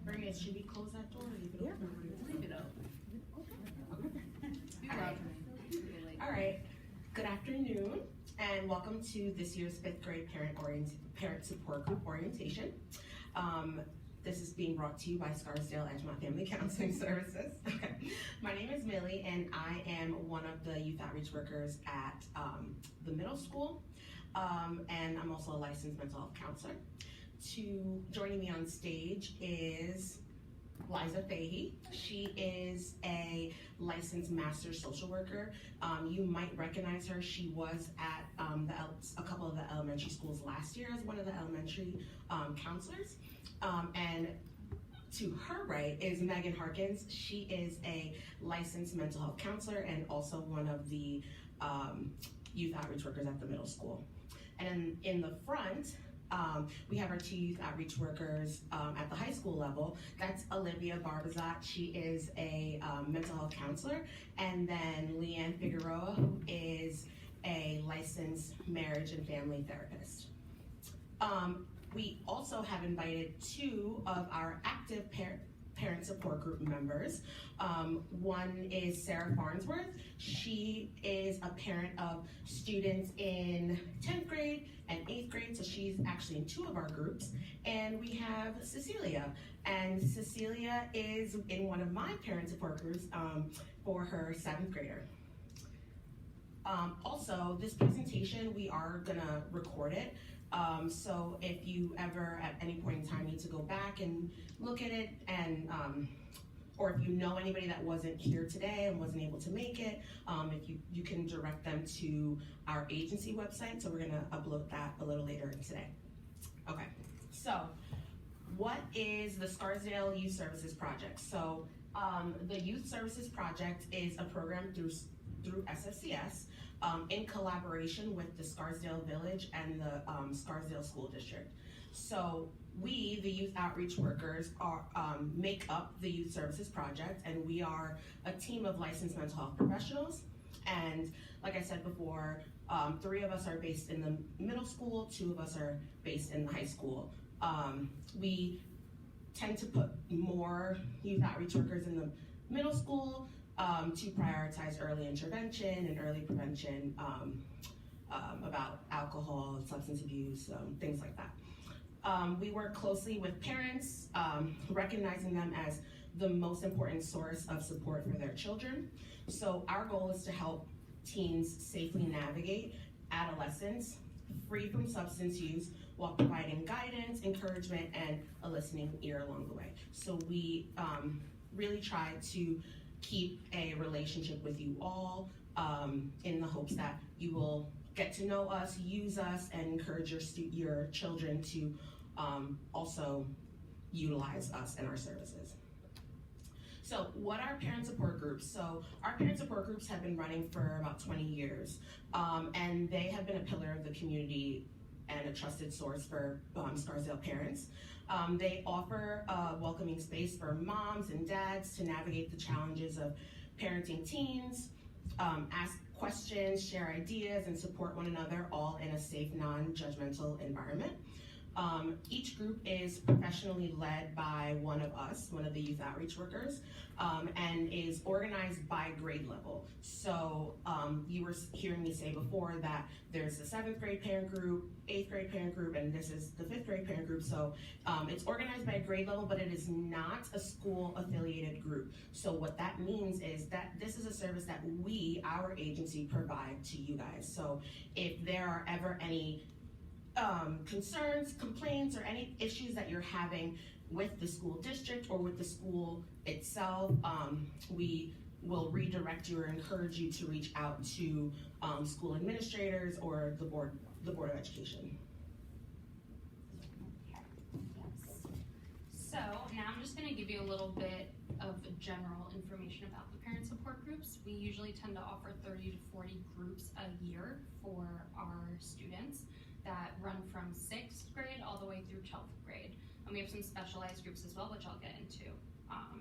Bring it. Should we close that door or leave it open? Leave it open. All right. Good afternoon, and welcome to this year's 5th grade parent support group orientation. This is being brought to you by Scarsdale Edgemont Family Counseling Services. Okay. My name is Millie, and I am one of the youth outreach workers at the middle school, and I'm also a licensed mental health counselor. Joining me on stage is Liza Fahey. She is a licensed master social worker. You might recognize her. She was at a couple of the elementary schools last year as one of the elementary counselors. And to her right is Megan Harkins. She is a licensed mental health counselor and also one of the youth outreach workers at the middle school. And in the front, we have our 2 youth outreach workers at the high school level. That's Olivia Barbazat. She is a mental health counselor. And then Leanne Figueroa, who is a licensed marriage and family therapist. We also have invited 2 of our active parent support group members. One is Sarah Farnsworth. She is a parent of students in 10th grade and 8th grade, so she's actually in 2 of our groups. And we have Cecilia, and Cecilia is in one of my parent support groups for her 7th grader. Also, this presentation, we are gonna record it. So if you ever at any point in time need to go back and look at it, and or if you know anybody that wasn't here today and wasn't able to make it, if you can direct them to our agency website. So we're gonna upload that a little later today. Okay, so what is the Scarsdale Youth Services Project? So the Youth Services Project is a program through SFCS in collaboration with the Scarsdale Village and the Scarsdale School District. So we, the youth outreach workers, make up the Youth Services Project, and we are a team of licensed mental health professionals. And like I said before, 3 of us are based in the middle school, 2 of us are based in the high school. We tend to put more youth outreach workers in the middle school to prioritize early intervention and early prevention about alcohol, substance abuse, things like that. We work closely with parents, recognizing them as the most important source of support for their children. So our goal is to help teens safely navigate adolescence, free from substance use, while providing guidance, encouragement, and a listening ear along the way. So we really try to keep a relationship with you all in the hopes that you will get to know us, use us, and encourage your children to also utilize us and our services. So what are parent support groups? So our parent support groups have been running for about 20 years, and they have been a pillar of the community and a trusted source for Scarsdale parents. They offer a welcoming space for moms and dads to navigate the challenges of parenting teens, ask questions, share ideas, and support one another, all in a safe, non-judgmental environment. Each group is professionally led by one of us, one of the youth outreach workers, and is organized by grade level. So you were hearing me say before that there's the 7th grade parent group, 8th grade parent group, and this is the 5th grade parent group. So it's organized by grade level, but it is not a school affiliated group. So what that means is that this is a service that we, our agency, provide to you guys. So if there are ever any concerns, complaints, or any issues that you're having with the school district or with the school itself, we will redirect you or encourage you to reach out to school administrators or the Board of Education. Yes. So now I'm just going to give you a little bit of general information about the parent support groups. We usually tend to offer 30 to 40 groups a year for our students that run from 6th grade all the way through 12th grade. And we have some specialized groups as well, which I'll get into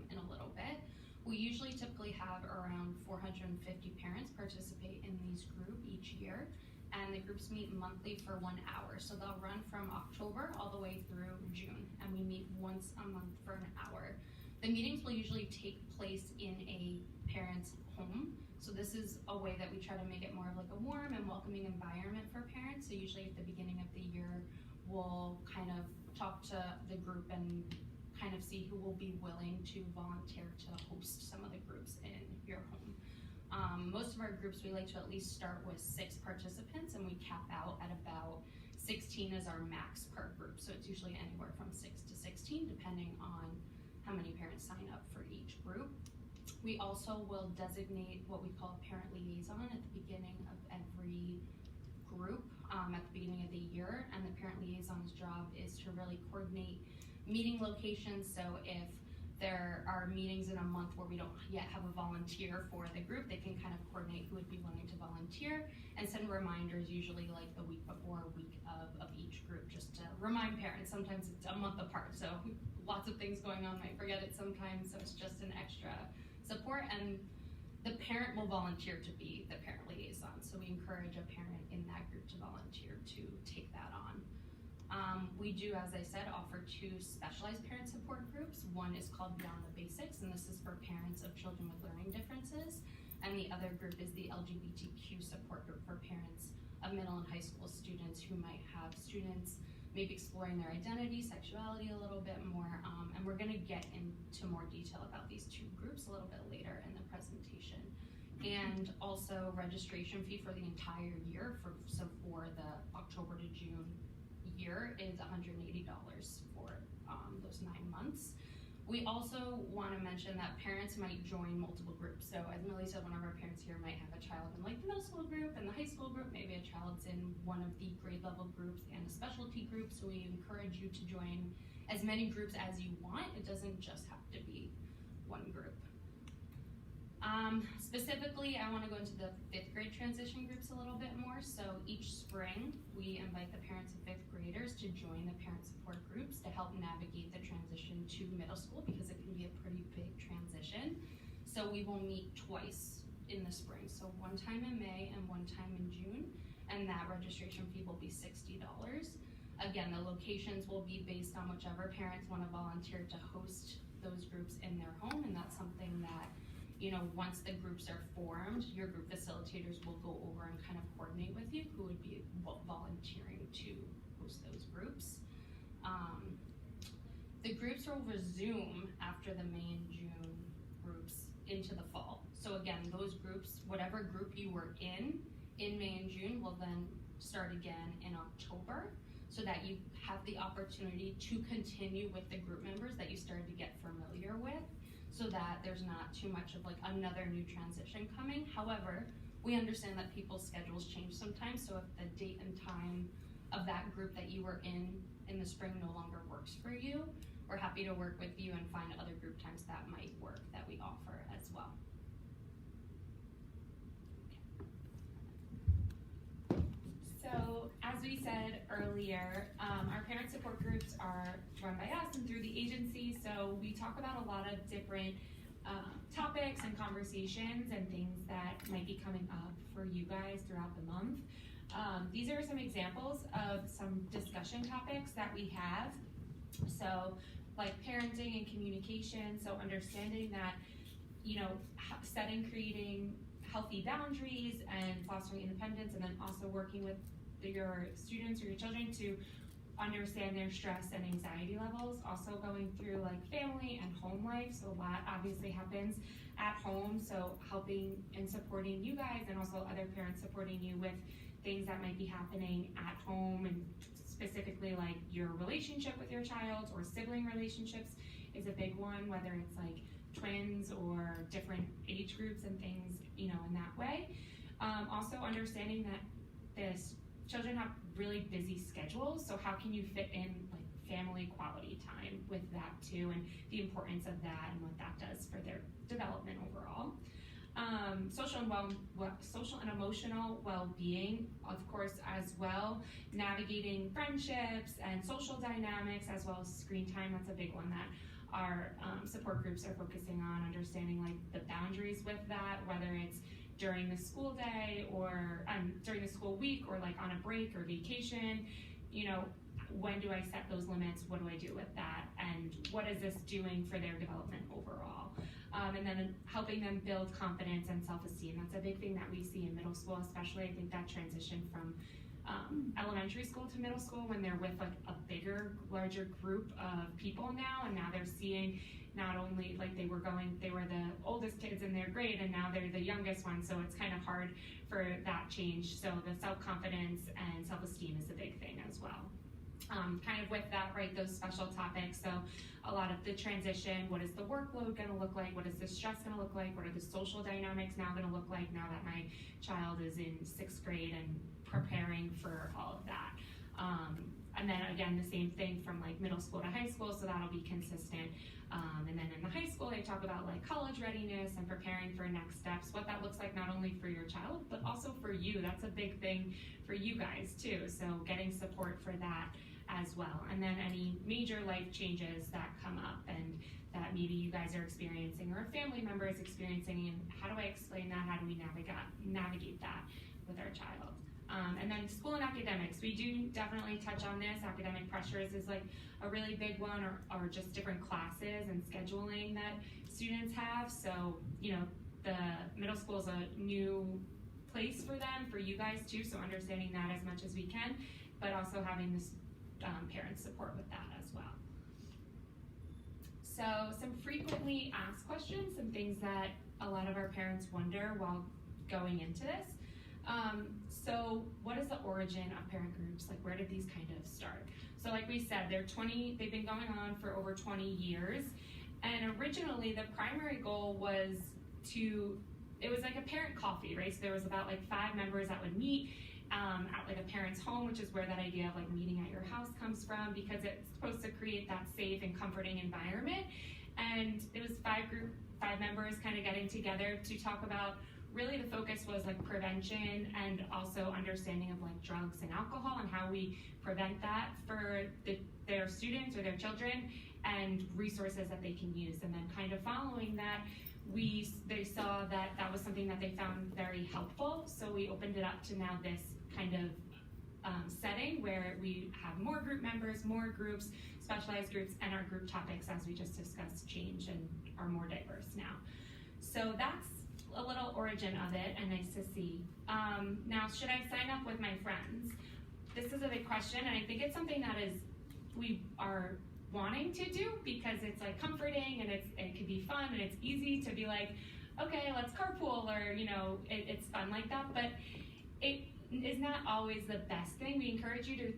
in a little bit. We typically have around 450 parents participate in these groups each year. and the groups meet monthly for 1 hour. So they'll run from October all the way through June, and we meet once a month for an hour. The meetings will usually take place in a parent's home. So this is a way that we try to make it more of like a warm and welcoming environment for parents. So usually at the beginning of the year, we'll kind of talk to the group and kind of see who will be willing to volunteer to host some of the groups in your home. Most of our groups, we like to at least start with 6 participants, and we cap out at about 16 as our max per group. So it's usually anywhere from 6 to 16, depending on how many parents sign up for each group. We also will designate what we call a parent liaison at the beginning of every group at the beginning of the year, and the parent liaison's job is to really coordinate meeting locations. So if there are meetings in a month where we don't yet have a volunteer for the group, they can kind of coordinate who would be willing to volunteer and send reminders, usually like the week before, week of each group, just to remind parents. Sometimes it's a month apart, so lots of things going on, might forget it sometimes, so it's just an extra support. And the parent will volunteer to be the parent liaison, so we encourage a parent in that group to volunteer to take that on. We do, as I said, offer 2 specialized parent support groups. One is called Beyond the Basics, and this is for parents of children with learning differences. And the other group is the LGBTQ support group for parents of middle and high school students who might have students maybe exploring their identity, sexuality a little bit more. And we're gonna get into more detail about these 2 groups a little bit later in the presentation. And also registration fee for the entire year, so for the October to June year is $180 for those 9 months. We also want to mention that parents might join multiple groups. So as Millie said, one of our parents here might have a child in like the middle school group and the high school group, maybe a child's in one of the grade level groups and a specialty group. So we encourage you to join as many groups as you want. It doesn't just have to be one group. Specifically, I want to go into the 5th grade transition groups a little bit more. So each spring, we invite the parents of 5th graders to join the parent support groups to help navigate the transition to middle school, because it can be a pretty big transition. So we will meet twice in the spring. So one time in May and one time in June, and that registration fee will be $60. Again, the locations will be based on whichever parents want to volunteer to host those groups in their home, and that's something that, you know, once the groups are formed, your group facilitators will go over and kind of coordinate with you who would be volunteering to host those groups. The groups will resume after the May and June groups into the fall. So again, those groups, whatever group you were in May and June, will then start again in October, so that you have the opportunity to continue with the group members that you started to get familiar with, so that there's not too much of like another new transition coming. However, we understand that people's schedules change sometimes, so if the date and time of that group that you were in the spring no longer works for you, we're happy to work with you and find other group times that might work that we offer as well. So, as we said earlier, our parent support groups are run by us and through the agency, so we talk about a lot of different topics and conversations and things that might be coming up for you guys throughout the month. These are some examples of some discussion topics that we have. So, like parenting and communication, so understanding that, you know, setting, creating healthy boundaries and fostering independence, and then also working with your students or your children to understand their stress and anxiety levels. Also going through like family and home life, so a lot obviously happens at home, so helping and supporting you guys and also other parents supporting you with things that might be happening at home, and specifically like your relationship with your child or sibling relationships is a big one, whether it's like twins or different age groups and things, you know, in that way. Also understanding that children have really busy schedules, so how can you fit in like family quality time with that too, and the importance of that and what that does for their development overall. Social and emotional well-being, of course, as well, navigating friendships and social dynamics, as well as screen time. That's a big one that our support groups are focusing on, understanding like the boundaries with that, whether it's during the school day or during the school week or like on a break or vacation, when do I set those limits? What do I do with that? And what is this doing for their development overall? And then helping them build confidence and self-esteem. That's a big thing that we see in middle school, especially I think that transition from elementary school to middle school when they're with like a bigger, larger group of people now, and now they're seeing not only like they were the oldest kids in their grade and now they're the youngest one, so it's kind of hard for that change. So the self-confidence and self-esteem is a big thing as well. Kind of with that, right, those special topics. So a lot of the transition, what is the workload going to look like? What is the stress going to look like? What are the social dynamics now going to look like now that my child is in 6th grade and preparing for all of that? And then again, the same thing from like middle school to high school, so that'll be consistent. And then in the high school, they talk about like college readiness and preparing for next steps, what that looks like not only for your child, but also for you. That's a big thing for you guys too. So getting support for that as well. And then any major life changes that come up and that maybe you guys are experiencing or a family member is experiencing, and how do I explain that? How do we navigate that with our child? And then school and academics, we do definitely touch on this. Academic pressures is like a really big one, or just different classes and scheduling that students have. So, the middle school is a new place for them, for you guys too, so understanding that as much as we can, but also having this parent support with that as well. So some frequently asked questions, some things that a lot of our parents wonder while going into this. So what is the origin of parent groups? Like, where did these kind of start? So like we said, they've been going on for over 20 years. And originally the primary goal was it was like a parent coffee, right? So there was about like 5 members that would meet at like a parent's home, which is where that idea of like meeting at your house comes from, because it's supposed to create that safe and comforting environment. And it was 5 members kind of getting together to talk about, really the focus was like prevention and also understanding of like drugs and alcohol and how we prevent that for their students or their children, and resources that they can use. And then kind of following that, they saw that was something that they found very helpful, so we opened it up to now this kind of setting where we have more group members, more groups, specialized groups, and our group topics, as we just discussed, change and are more diverse now. So that's a little origin of it, and nice to see. Now, should I sign up with my friends? This is a big question, and I think it's something that we are wanting to do because it's like comforting and it can be fun and it's easy to be like, okay, let's carpool, or it's fun like that, but it is not always the best thing. We encourage you to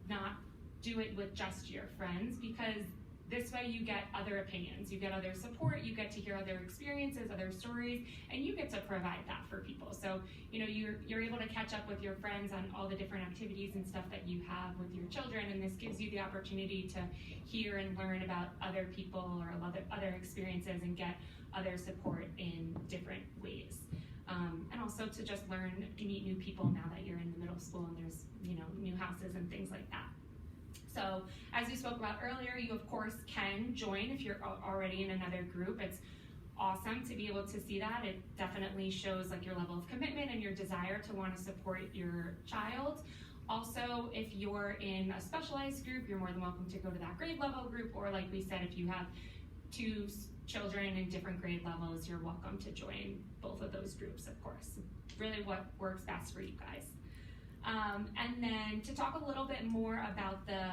not do it with just your friends, because this way you get other opinions, you get other support, you get to hear other experiences, other stories, and you get to provide that for people. So, you're able to catch up with your friends on all the different activities and stuff that you have with your children, and this gives you the opportunity to hear and learn about other people or other experiences and get other support in different ways. And also to just meet new people now that you're in the middle school and there's, new houses and things like that. So as we spoke about earlier, you of course can join if you're already in another group. It's awesome to be able to see that. It definitely shows like your level of commitment and your desire to want to support your child. Also, if you're in a specialized group, you're more than welcome to go to that grade level group, or like we said, if you have 2 children in different grade levels, you're welcome to join both of those groups, of course. Really what works best for you guys. And then to talk a little bit more about the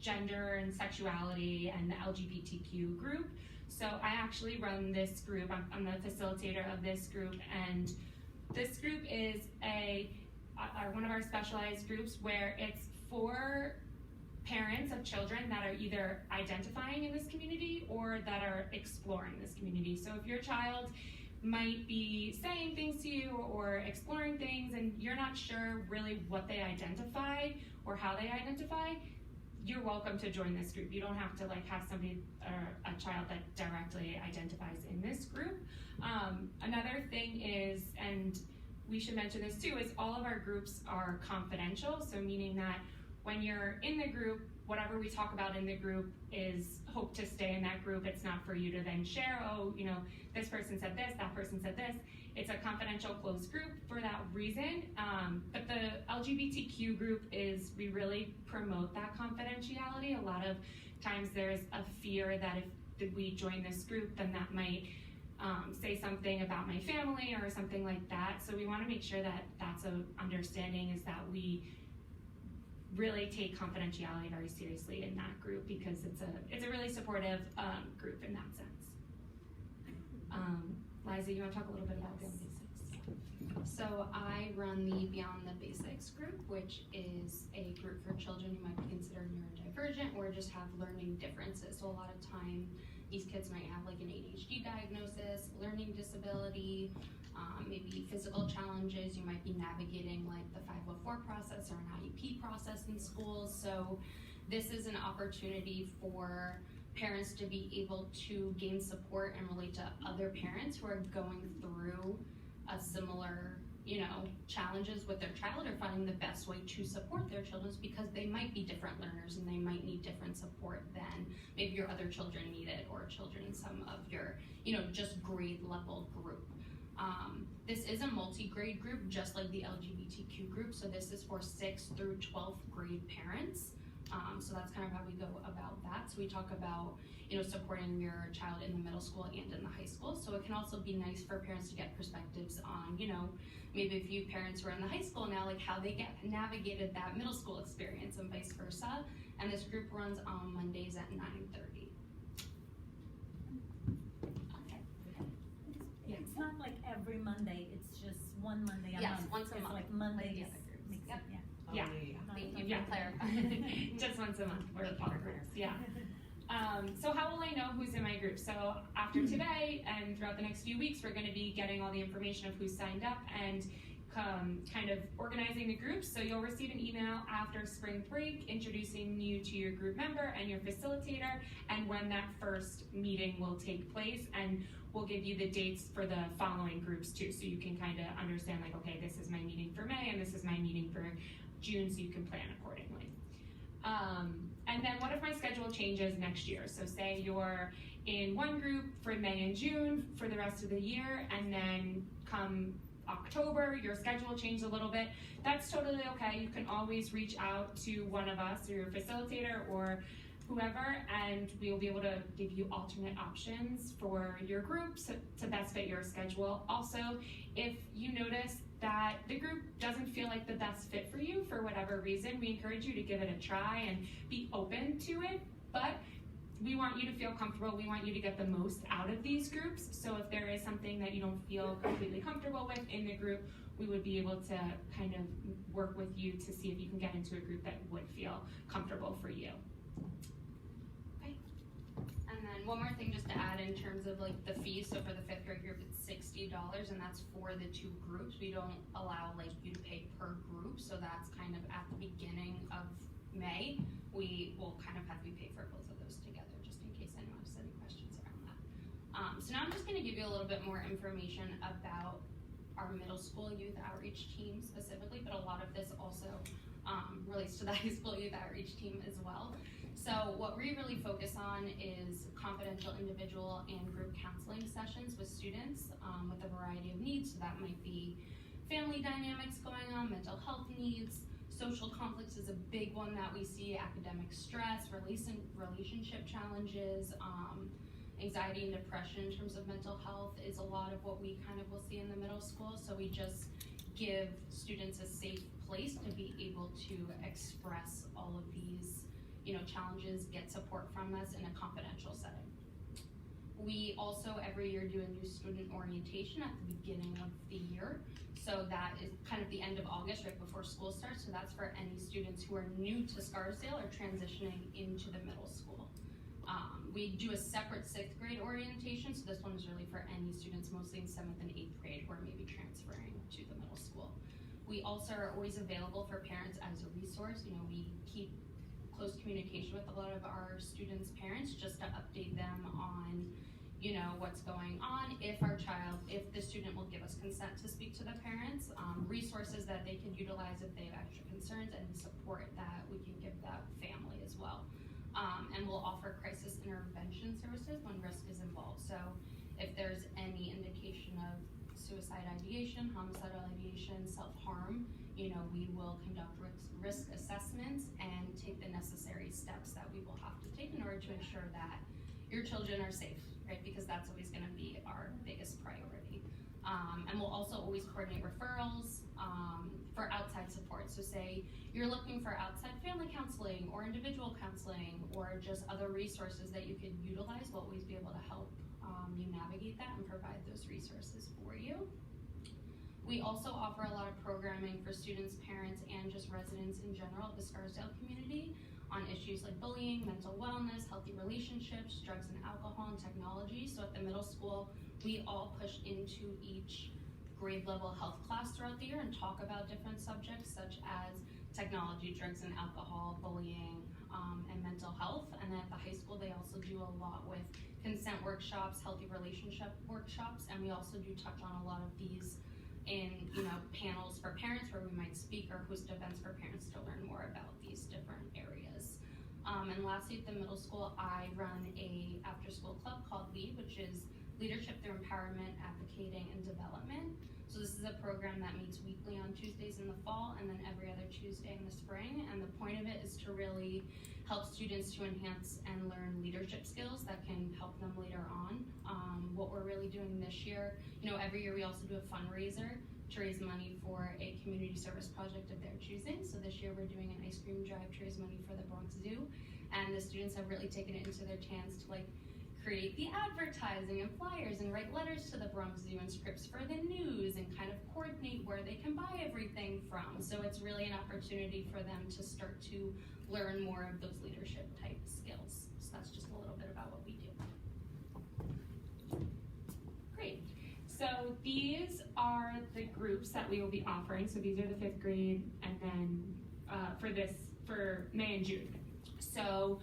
gender and sexuality and the LGBTQ group. So I actually run this group. I'm the facilitator of this group, and this group is one of our specialized groups where it's for parents of children that are either identifying in this community or that are exploring this community. So if your child might be saying things to you or exploring things and you're not sure really what they identify or how they identify, you're welcome to join this group. You don't have to have somebody or a child that directly identifies in this group. Another thing is, and we should mention this too, is all of our groups are confidential. So meaning that when you're in the group, whatever we talk about in the group is hope to stay in that group. It's not for you to then share, this person said this, that person said this. It's a confidential closed group for that reason, but the LGBTQ group we really promote that confidentiality. A lot of times there's a fear that if we join this group, then that might say something about my family or something like that. So we want to make sure that that's an understanding, is that we really take confidentiality very seriously in that group, because it's a really supportive group in that sense. Liza, you want to talk a little bit about Beyond Basics? So I run the Beyond the Basics group, which is a group for children who might be considered neurodivergent or just have learning differences. So a lot of time, these kids might have like an ADHD diagnosis, learning disability, maybe physical challenges. You might be navigating like the 504 process or an IEP process in schools. So this is an opportunity for parents to be able to gain support and relate to other parents who are going through a similar, challenges with their child, or finding the best way to support their children, because they might be different learners and they might need different support than maybe your other children needed, or children in some of your, just grade level group. This is a multi-grade group, just like the LGBTQ group. So this is for 6th through 12th grade parents. So that's kind of how we go about that. So we talk about, supporting your child in the middle school and in the high school. So it can also be nice for parents to get perspectives on, maybe a few parents who are in the high school now, like how they navigated that middle school experience and vice versa. And this group runs on Mondays at 9:30. Okay. Yeah. It's not like every Monday, it's just one Monday a month. Yes, once a it's month. Like Mondays. Yep. Yeah. Thank you Yeah. for clarifying. Just once a month for all groups, yeah. So how will I know who's in my group? So after today and throughout the next few weeks, we're going to be getting all the information of who's signed up and kind of organizing the groups. So you'll receive an email after spring break introducing you to your group member and your facilitator, and when that first meeting will take place, and we'll give you the dates for the following groups too, so you can kind of understand, like, okay, this is my meeting for May and this is my meeting for June, so you can plan accordingly. And then what if my schedule changes next year? So say you're in one group for May and June for the rest of the year, and then come October, your schedule changed a little bit. That's totally okay. You can always reach out to one of us, or your facilitator or whoever, and we will be able to give you alternate options for your groups to best fit your schedule. Also, if you notice that the group doesn't feel like the best fit for you for whatever reason, we encourage you to give it a try and be open to it, but we want you to feel comfortable. We want you to get the most out of these groups. So if there is something that you don't feel completely comfortable with in the group, we would be able to kind of work with you to see if you can get into a group that would feel comfortable for you. And then one more thing just to add in terms of like the fees. So for the 5th grade group, it's $60, and that's for the 2 groups. We don't allow like you to pay per group. So that's kind of at the beginning of May. We will kind of have you pay for both of those together, just in case anyone has any questions around that. So now I'm just going to give you a little bit more information about our middle school youth outreach team specifically, but a lot of this also relates to the high school youth outreach team as well. So what we really focus on is confidential individual and group counseling sessions with students with a variety of needs. So that might be family dynamics going on, mental health needs, social conflicts is a big one that we see, academic stress, relationship challenges, anxiety and depression in terms of mental health is a lot of what we kind of will see in the middle school. So we just give students a safe place to be able to express all of these challenges, get support from us in a confidential setting. We also every year do a new student orientation at the beginning of the year. So that is kind of the end of August, right before school starts. So that's for any students who are new to Scarsdale or transitioning into the middle school. We do a separate 6th grade orientation. So this one is really for any students, mostly in 7th and 8th grade, who are maybe transferring to the middle school. We also are always available for parents as a resource. We keep close communication with a lot of our students' parents just to update them on what's going on, if the student will give us consent to speak to the parents, resources that they can utilize if they have extra concerns, and support that we can give that family as well. And we'll offer crisis intervention services when risk is involved. So if there's any indication of suicide ideation, homicidal ideation, self-harm, we will conduct risk assessments and take the necessary steps that we will have to take in order to ensure that your children are safe, right? Because that's always gonna be our biggest priority. And we'll also always coordinate referrals for outside support. So say you're looking for outside family counseling or individual counseling or just other resources that you could utilize, we'll always be able to help you navigate that and provide those resources for you. We also offer a lot of programming for students, parents, and just residents in general of the Scarsdale community on issues like bullying, mental wellness, healthy relationships, drugs and alcohol, and technology. So at the middle school, we all push into each grade level health class throughout the year and talk about different subjects such as technology, drugs and alcohol, bullying, and mental health. And then at the high school, they also do a lot with consent workshops, healthy relationship workshops, and we also do touch on a lot of these in panels for parents where we might speak or host events for parents to learn more about these different areas. And lastly, at the middle school, I run a after-school club called LEAD, which is Leadership Through Empowerment, Advocating, and Development. So this is a program that meets weekly on Tuesdays in the fall and then every other Tuesday in the spring. And the point of it is to really help students to enhance and learn leadership skills that can help them later on. What we're really doing this year, every year we also do a fundraiser to raise money for a community service project of their choosing. So this year we're doing an ice cream drive to raise money for the Bronx Zoo. And the students have really taken it into their hands to create the advertising and flyers and write letters to the Bronx Zoo and scripts for the news and kind of coordinate where they can buy everything from. So it's really an opportunity for them to start to learn more of those leadership type skills. So that's just a little bit about what we do. Great. So these are the groups that we will be offering. So these are the 5th grade, and then for May and June. So,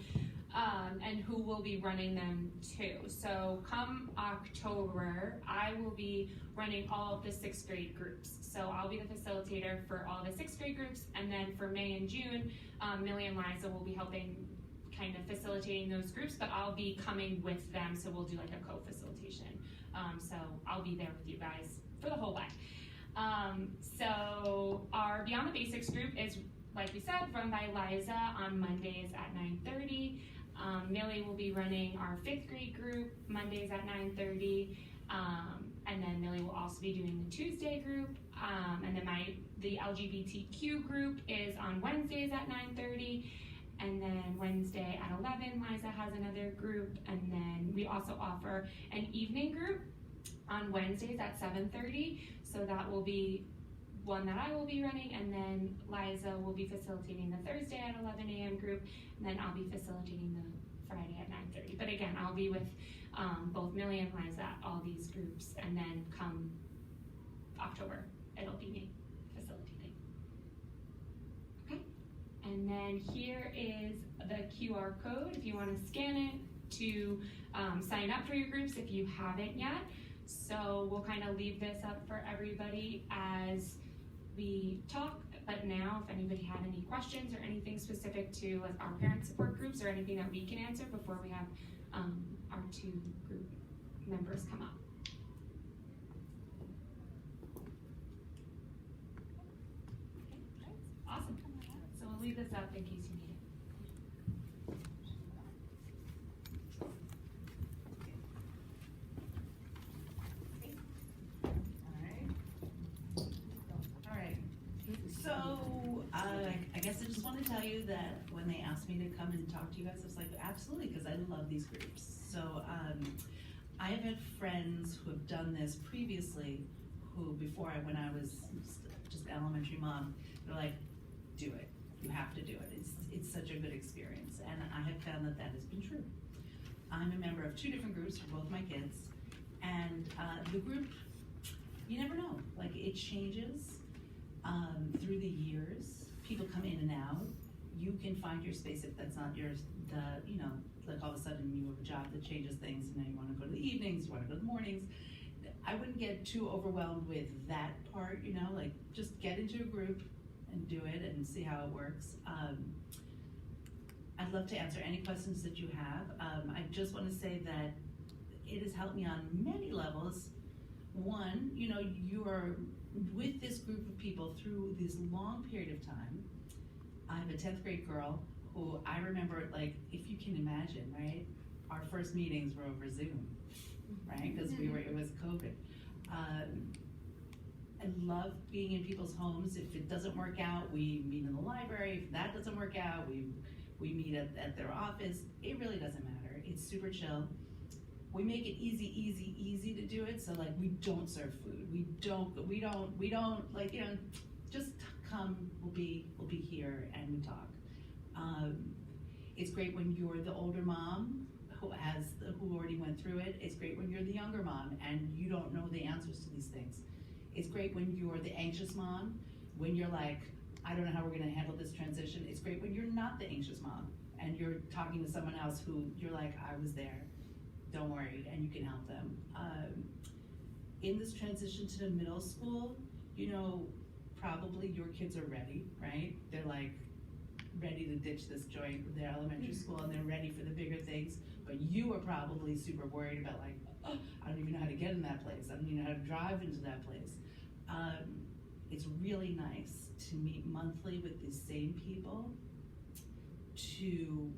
and who will be running them too. So come October, I will be running all of the 6th grade groups. So I'll be the facilitator for all the 6th grade groups, and then for May and June, Millie and Liza will be helping kind of facilitating those groups, but I'll be coming with them, so we'll do a co-facilitation. So I'll be there with you guys for the whole way. So our Beyond the Basics group is, like we said, run by Liza on Mondays at 9:30. Millie will be running our 5th grade group Mondays at 9:30. And then Millie will also be doing the Tuesday group. And then the LGBTQ group is on Wednesdays at 9:30. And then Wednesday at 11, Liza has another group. And then we also offer an evening group on Wednesdays at 7:30. So that will be one that I will be running, and then Liza will be facilitating the Thursday at 11 a.m. group, and then I'll be facilitating the Friday at 9:30. But again, I'll be with both Millie and Liza at all these groups, and then come October, it'll be me facilitating. Okay, and then here is the QR code if you want to scan it to sign up for your groups if you haven't yet. So we'll kind of leave this up for everybody as we talk, but now if anybody had any questions or anything specific to our parent support groups or anything that we can answer before we have our 2 group members come up. Okay, awesome. So we'll leave this up in case you need it. So, I guess I just want to tell you that when they asked me to come and talk to you guys, I was like, absolutely, because I love these groups. So, I have had friends who have done this previously, when I was just an elementary mom, they're like, do it. You have to do it. It's such a good experience. And I have found that has been true. I'm a member of 2 different groups for both my kids. And the group, you never know. It changes. Through the years, people come in and out. You can find your space if that's not yours. All of a sudden you have a job that changes things, and now you want to go to the evenings, you want to go to the mornings. I wouldn't get too overwhelmed with that part, just get into a group and do it and see how it works. I'd love to answer any questions that you have. I just want to say that it has helped me on many levels one, you know, you're with this group of people through this long period of time. I have a 10th grade girl who I remember, like, if you can imagine, right? Our first meetings were over Zoom, right? Because it was COVID. I love being in people's homes. If it doesn't work out, we meet in the library. If that doesn't work out, we meet at their office. It really doesn't matter. It's super chill. We make it easy to do it. So like, we don't serve food. We don't like, you know, just come. We'll be here and we talk. It's great when you're the older mom who already went through it. It's great when you're the younger mom and you don't know the answers to these things. It's great when you're the anxious mom, when you're like, I don't know how we're gonna handle this transition. It's great when you're not the anxious mom and you're talking to someone else who you're like, I was there, don't worry, and you can help them. In this transition to middle school, you know, probably your kids are ready, right? They're like ready to ditch this joint with their elementary school and they're ready for the bigger things, but you are probably super worried about like, oh, I don't even know how to get in that place. I don't even know how to drive into that place. It's really nice to meet monthly with these same people to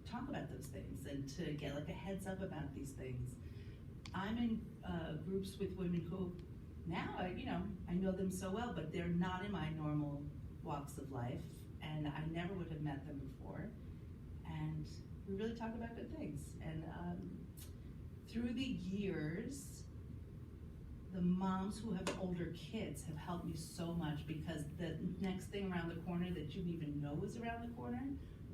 talk about those things and to get like a heads up about these things. I'm in groups with women who now, you know, I know them so well, but they're not in my normal walks of life, and I never would have met them before. And we really talk about good things. And through the years, the moms who have older kids have helped me so much, because the next thing around the corner that you even know is around the corner,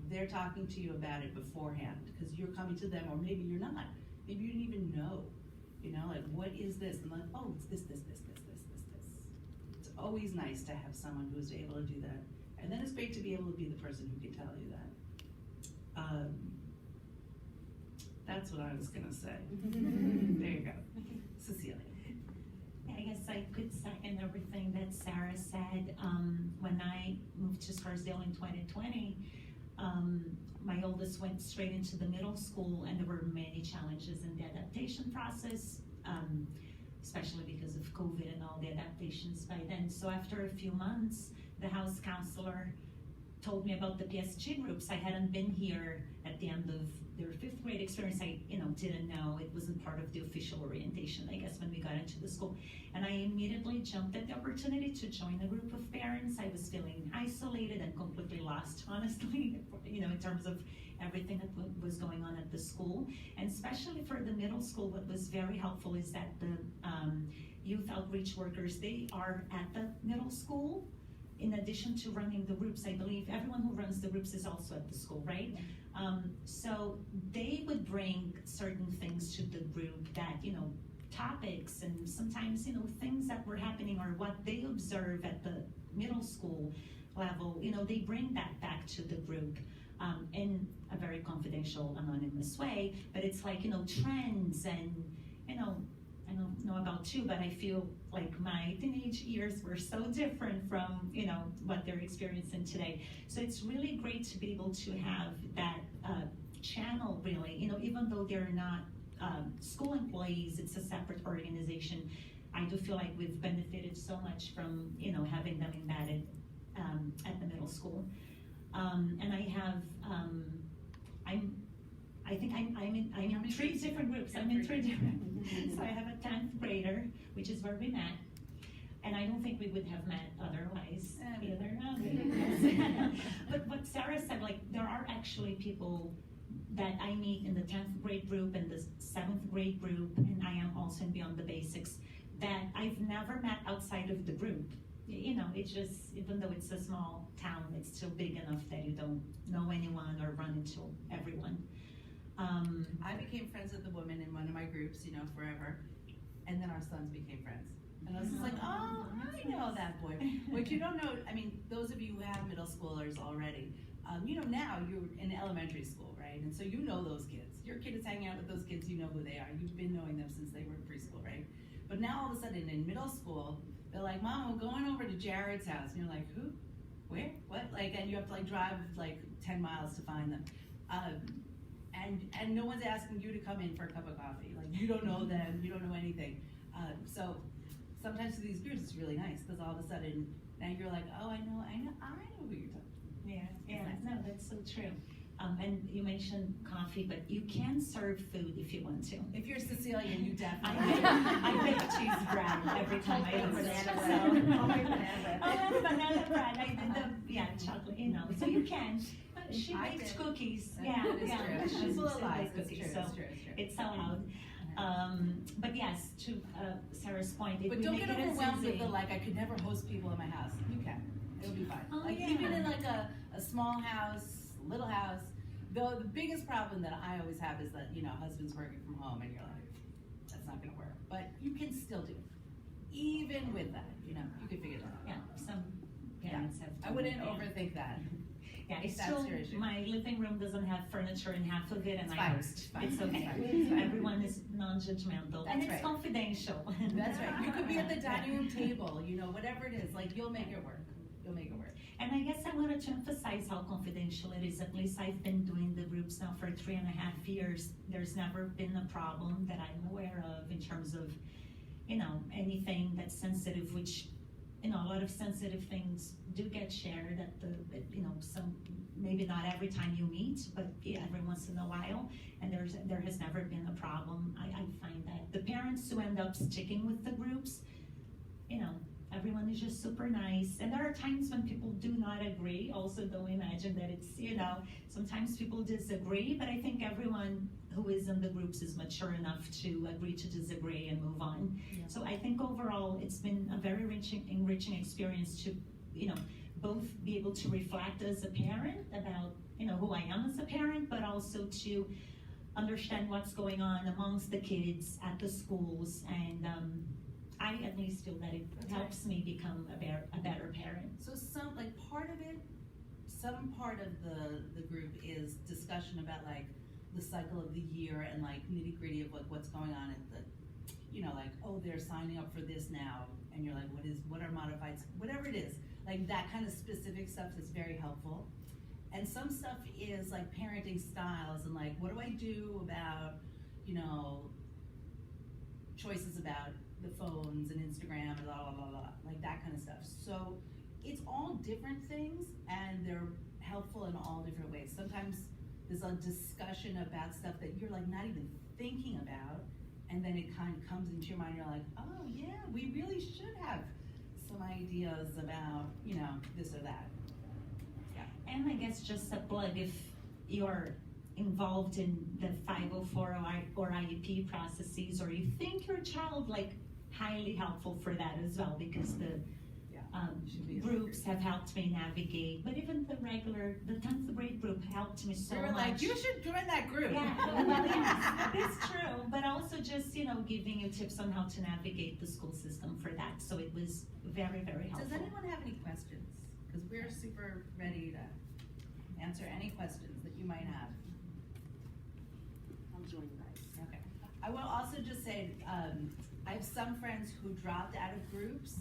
they're talking to you about it beforehand, because you're coming to them, or maybe you're not. Maybe you didn't even know, you know, like, what is this? And like, oh, it's this. It's always nice to have someone who's able to do that. And then it's great to be able to be the person who can tell you that. That's what I was gonna say. There you go. Cecilia. I guess I could second everything that Sarah said. When I moved to Scarsdale in 2020, my oldest went straight into the middle school, and there were many challenges in the adaptation process, especially because of COVID and all the adaptations by then. So after a few months, the house counselor told me about the PSG groups. I hadn't been here at the end of their 5th grade experience. I, didn't know. It wasn't part of the official orientation, I guess, when we got into the school. And I immediately jumped at the opportunity to join a group of parents. I was feeling isolated and completely lost, honestly, in terms of everything that was going on at the school. And especially for the middle school, what was very helpful is that the youth outreach workers, they are at the middle school. In addition to running the groups, I believe everyone who runs the groups is also at the school, right? So they would bring certain things to the group that, topics and sometimes, things that were happening or what they observe at the middle school level, they bring that back to the group in a very confidential, anonymous way. But it's like, trends and, I don't know about you, but I feel like my teenage years were so different from, what they're experiencing today. So it's really great to be able to have that channel, really, even though they're not school employees, it's a separate organization. I do feel like we've benefited so much from, having them embedded at the middle school. And I have, I think I'm in 3 different groups. I'm in 3 different. So I have a 10th grader, which is where we met. And I don't think we would have met otherwise either. But what Sarah said, like, there are actually people that I meet in the 10th grade group and the 7th grade group, and I am also in Beyond the Basics, that I've never met outside of the group. It's just, even though it's a small town, it's still big enough that you don't know anyone or run into everyone. I became friends with the woman in one of my groups, forever, and then our sons became friends. And I was just like, oh, I know that boy. What you don't know, those of you who have middle schoolers already, now you're in elementary school, right? And so you know those kids. Your kid is hanging out with those kids, you know who they are. You've been knowing them since they were in preschool, right? But now all of a sudden in middle school, they're like, Mom, we're going over to Jared's house. And you're like, who? Where? What? And you have to drive 10 miles to find them. And no one's asking you to come in for a cup of coffee. Like, you don't know them, you don't know anything. So sometimes to these groups, it's really nice, because all of a sudden, now you're like, oh, I know who you're talking. Yeah, no, that's so true. And you mentioned coffee, but you can serve food if you want to. If you're Sicilian, you I definitely. make cheese bread every time I order it. Banana bread. I did the chocolate, So you can. She I makes did. cookies. That Yeah, is true. She's She's full of still lies. makes It's cookies, true. so It's true. it's allowed. But yes, to Sarah's point, if But we don't make get it as overwhelmed with easy- the I could never host people in my house. You can. It'll be fine. Oh, yeah. Even in a small house, little house. Though the biggest problem that I always have is that, husband's working from home and you're like, that's not gonna work. But you can still do it. Even with that, you can figure that out. Yeah, some parents have. I wouldn't yeah. overthink that. Yeah, it's That's still, your issue. my living room doesn't have furniture in half of it and It's I fine. host. It's fine. It's okay. It's fine. Everyone is non-judgmental and That's it's right. confidential. That's right. You could be at the dining room table, whatever it is, you'll make it work. You'll make it work. And I guess I wanted to emphasize how confidential it is. At least I've been doing the groups now for 3.5 years. There's never been a problem that I'm aware of in terms of, anything that's sensitive, which, a lot of sensitive things do get shared at some, maybe not every time you meet, but every once in a while. And there has never been a problem. I find that the parents who end up sticking with the groups, everyone is just super nice. And there are times when people do not agree. Also, don't imagine that it's, sometimes people disagree, but I think everyone who is in the groups is mature enough to agree to disagree and move on. Yeah. So I think overall, it's been a very enriching experience to, both be able to reflect as a parent about, who I am as a parent, but also to understand what's going on amongst the kids at the schools. And I at least feel that it helps me become a better parent. So some part of the group is discussion about the cycle of the year and nitty gritty of what's going on at the, oh, they're signing up for this now, and you're like, what are modified, whatever it is, that kind of specific stuff is very helpful. And some stuff is parenting styles and what do I do about, choices about the phones and Instagram and blah, blah, blah, blah, that kind of stuff. So it's all different things and they're helpful in all different ways. Sometimes there's a discussion about stuff that you're not even thinking about, and then it kind of comes into your mind, you're like, oh yeah, we really should have some ideas about, this or that. Yeah. And I guess just a plug, if you're involved in the 504 or IEP processes, or you think your child highly helpful for that as well, because the groups have helped me navigate, but even the 10th grade group helped me so much. We were you should join that group. Yeah, well, yes, it's true, but also just, giving you tips on how to navigate the school system for that, so it was very, very helpful. Does anyone have any questions? Because we're super ready to answer any questions that you might have. I'm joining you guys. Okay. I will also just say, I have some friends who dropped out of groups,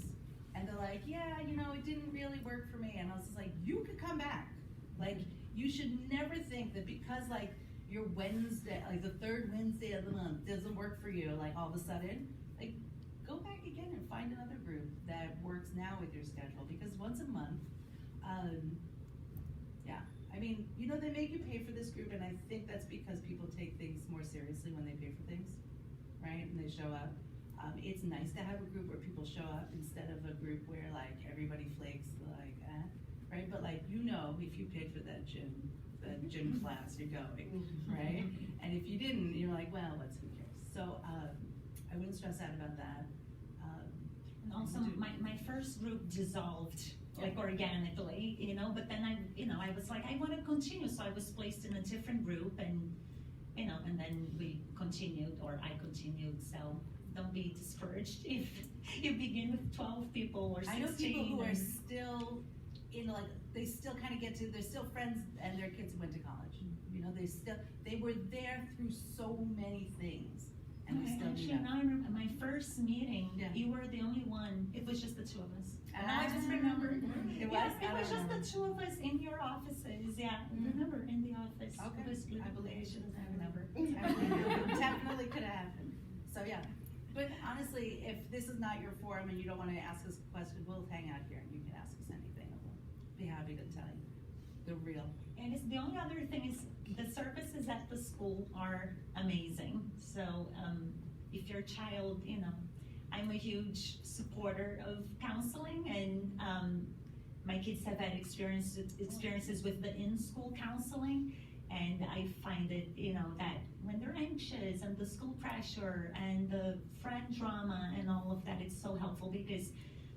and they're like, yeah, it didn't really work for me. And I was just like, you could come back. You should never think that because your Wednesday, the third Wednesday of the month doesn't work for you, all of a sudden, go back again and find another group that works now with your schedule. Because once a month, they make you pay for this group, and I think that's because people take things more seriously when they pay for things, right? And they show up. It's nice to have a group where people show up instead of a group where everybody flakes, right? But if you paid for that gym class, you're going, right? And if you didn't, you're like, well, who cares? So I wouldn't stress out about that. And also, my first group dissolved organically, but then I was like, I want to continue, so I was placed in a different group, and and then we continued, or I continued. So don't be discouraged if you begin with 12 people or 16. I know people who are still they still kind of they're still friends, and their kids went to college. They were there through so many things, and they still actually, now I remember my first meeting. Yeah. You were the only one. It was just the two of us. And I just remember it was. Yes, it I was just remember. the two of us in your offices. Yeah, remember in the office. Okay. It was good. I believe I should have remembered. Definitely could have happened. So yeah. But honestly, if this is not your forum and you don't want to ask us a question, we'll hang out here and you can ask us anything. And we'll be happy to tell you the real. And it's, the only other thing is the services at the school are amazing. So if your child, you know, I'm a huge supporter of counseling, and my kids have had experiences with the in-school counseling, and I find it, you know, that when they're anxious and the school pressure and the friend drama and all of that, it's so helpful, because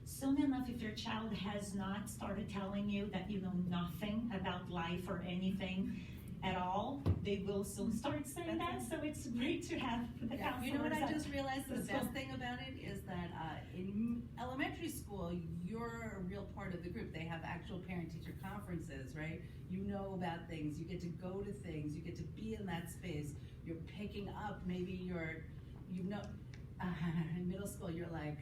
soon enough, if your child has not started telling you that you know nothing about life or anything at all, they will soon start saying that. So it's great to have the counselors. You know what I just realized? The the best school. thing about it is that in elementary school, you're a real part of the group. They have actual parent-teacher conferences, right? You know about things. You get to go to things. You get to be in that space. You're picking up. Maybe in middle school, you're like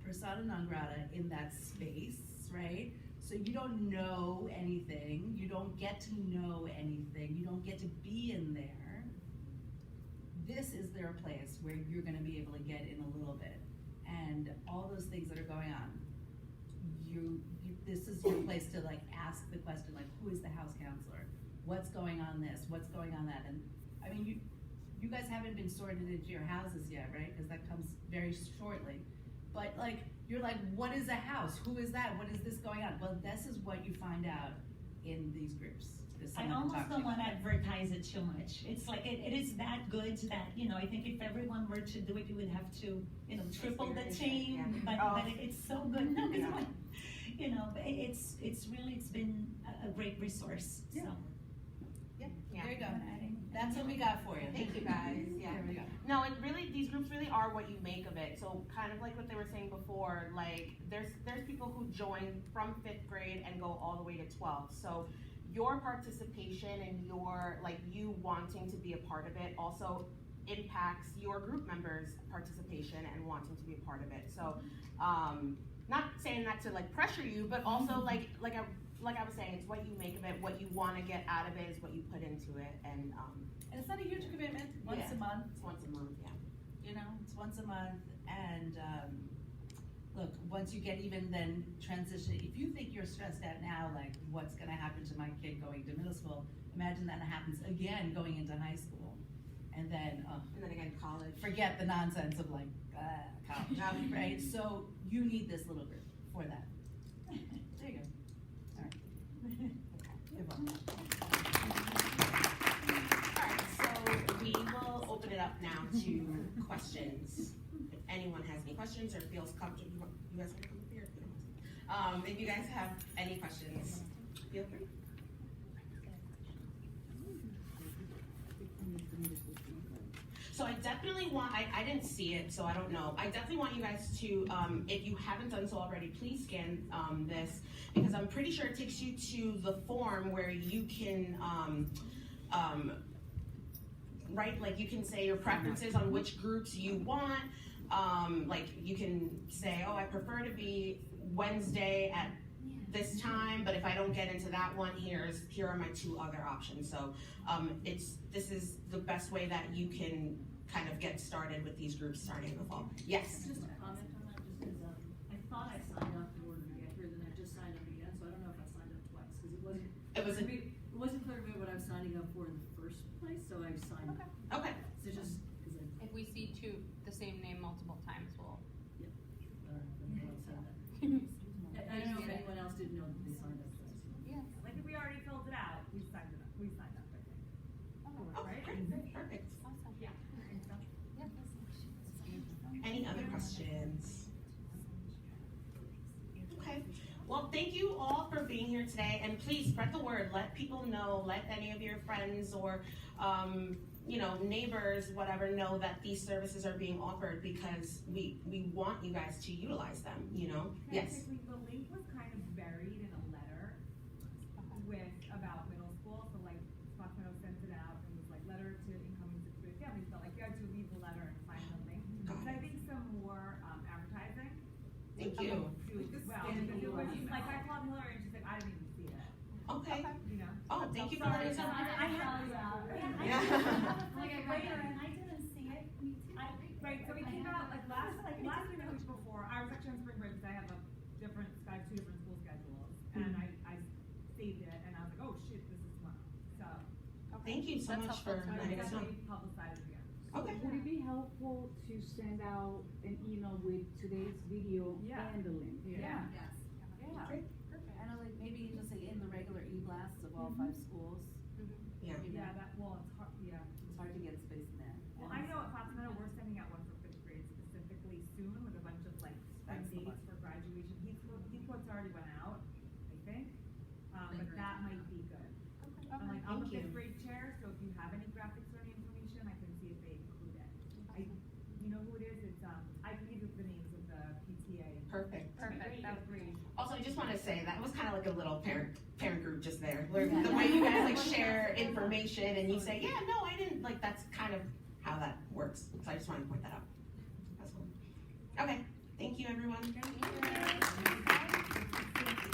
persona non grata in that space, right? So you don't know anything, you don't get to know anything, you don't get to be in there. This is their place where you're gonna be able to get in a little bit. And all those things that are going on, this is your place to like ask the question, like, who is the house counselor? What's going on this? What's going on that? And I mean, you guys haven't been sorted into your houses yet, right? Because that comes very shortly. But like, you're like, what is a house? Who is that? What is this going on? Well, this is what you find out in these groups. I almost don't want to advertise it too much. It's like, it is that good that, you know, I think if everyone were to do it, you would have to, you know, triple the team, but it's so good. No, because, you know, it's been a great resource, so. Yeah, Yeah. there you go. That's what we got for you. Thank you guys. Yeah. There we go. No, it really, these groups really are what you make of it. So kind of like what they were saying before, like there's people who join from 5th grade and go all the way to 12th. So your participation and your, like you wanting to be a part of it also impacts your group members' participation and wanting to be a part of it. So not saying that to like pressure you, but also like I was saying, it's what you make of it, what you want to get out of it is what you put into it, and it's not a huge commitment. Once a month. It's once a month, yeah. You know, it's once a month, and look, once you get even then transition. If you think you're stressed out now, like what's going to happen to my kid going to middle school? Imagine that happens again going into high school, and then again college. Forget the nonsense of like college, right? So you need this little group for that. There you go. All right. You're welcome. Alright, so we will open it up now to questions. If anyone has any questions or feels comfortable, you guys want to come up here? If you guys have any questions, feel free. So I definitely want, I didn't see it, so I don't know. I definitely want you guys to, if you haven't done so already, please scan this, because I'm pretty sure it takes you to the form where you can, right, like you can say your preferences on which groups you want. Like you can say, oh, I prefer to be Wednesday at this time, but if I don't get into that one, here are my 2 other options. So this is the best way that you can kind of get started with these groups starting in the fall. Yes? Just a comment on that, just because I thought I signed up in order to get here, then I just signed up again, so I don't know if I signed up twice, because it wasn't clear to me what I was signing up for in the first place, so I signed up. Okay. So just, because If we see the same name multiple times, we'll. I don't know if anyone else didn't know that they signed up twice. Yeah. Like if we already filled it out, we signed up, I think. Oh, Right? great. Perfect. Awesome. Yeah. I think so. Any other questions? Okay. Well, thank you all for being here today, and please spread the word. Let people know. Let any of your friends or neighbors, whatever, know that these services are being offered, because we want you guys to utilize them. Yes. Basically, the link was kind of buried in a letter about middle school. So like Fox Meadow sent it out and was like letter to incoming 6th grade families. But like you had to read the letter and find the link. Got So I it. think some more advertising. Thank you. Do as well. Because it was just like I called Hillary and she's like, I didn't even see it. Okay. You know. Oh, thank you for letting us know. I have Yeah. like later and I didn't see it. Right, so we came out like last week or the week before, I was actually on spring break because I have two different school schedules. And I saved it and I was like, oh shit, this is tomorrow. So. Thank you so much for I letting us know. definitely publicize it again. Okay. Would it be helpful to send out an email with today's video Yeah. and the link? Yeah. Yes. Yeah. Great. I know, like, maybe just like in the regular e-blasts of all 5 schools. Yeah. Maybe Yeah, it's hard, yeah. It's hard to get space in there. Well, I know at Fatima, we're sending out one for 5th grade specifically soon with a bunch of like spring That's the dates for graduation. He quotes already went out, I think, but Great. that might be good. I'm like, I'm a 5th grade chair, so if you have any graphics or any information, I can see if they include it. You know who it is? It's, I can give you the names of the PTA. Perfect. Perfect. That was great. Also, I just want to say that was kind of like a little parent group just there. Where the way you guys like share information and you say, yeah, no, I didn't. Like that's kind of how that works. So I just wanted to point that out. That's cool. Okay. Thank you, everyone. Thank you.